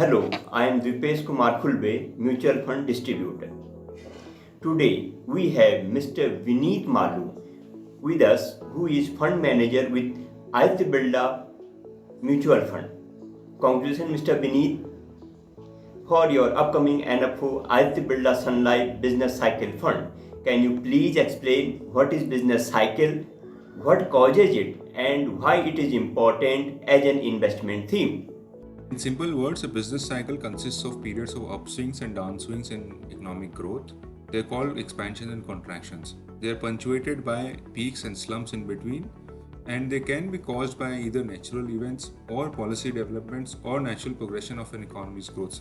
Hello, I am Dipesh Kumar Khulbe, Mutual Fund Distributor. Today we have Mr. Vineet Malu with us, who is Fund Manager with Aditya Birla Mutual Fund. Congratulations, Mr. Vineet, for your upcoming NFO Aditya Birla Sun Life Business Cycle Fund. Can you please explain what is business cycle, what causes it, and why it is important as an investment theme? In simple words, a business cycle consists of periods of upswings and downswings in economic growth. They're called expansions and contractions. They are punctuated by peaks and slumps in between, and they can be caused by either natural events or policy developments or natural progression of an economy's growth.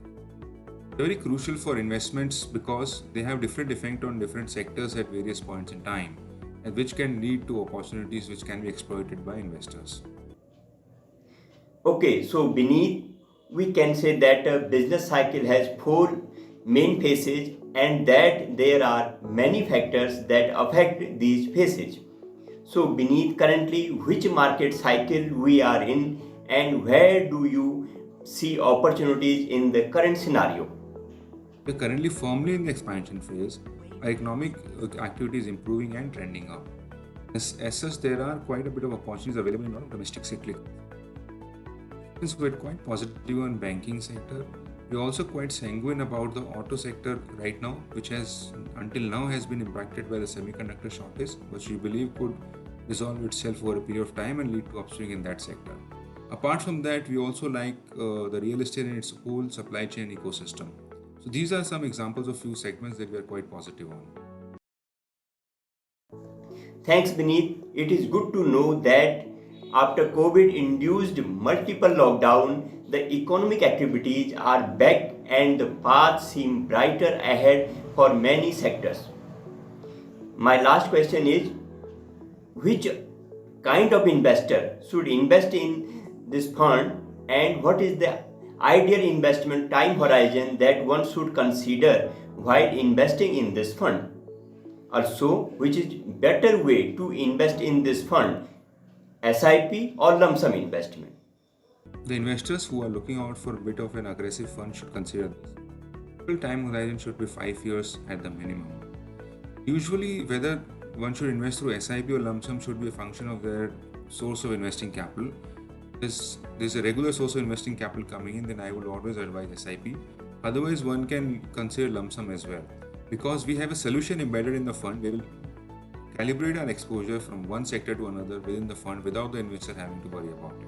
They're very crucial for investments because they have different effect on different sectors at various points in time, and which can lead to opportunities which can be exploited by investors. Okay, so beneath we can say that a business cycle has four main phases and that there are many factors that affect these phases. So beneath currently which market cycle we are in and where do you see opportunities in the current scenario? We're currently firmly in the expansion phase. Our economic activity is improving and trending up. As such, there are quite a bit of opportunities available in our domestic cyclical. Since we're quite positive on banking sector, we're also quite sanguine about the auto sector right now, which has until now has been impacted by the semiconductor shortage, which we believe could resolve itself over a period of time and lead to upswing in that sector. Apart from that, we also like the real estate and its whole supply chain ecosystem. So these are some examples of few segments that we are quite positive on. Thanks, Beneath. It is good to know that after COVID induced multiple lockdown, the economic activities are back and the paths seem brighter ahead for many sectors. My last question is, which kind of investor should invest in this fund and what is the ideal investment time horizon that one should consider while investing in this fund? Also, which is better way to invest in this fund, SIP or lump sum investment? The investors who are looking out for a bit of an aggressive fund should consider this. Typical time horizon should be 5 years at the minimum. Usually, whether one should invest through SIP or lump sum should be a function of their source of investing capital. If there's a regular source of investing capital coming in, then I would always advise SIP. Otherwise, one can consider lump sum as well. Because we have a solution embedded in the fund, we will calibrate our exposure from one sector to another within the fund without the investor having to worry about it.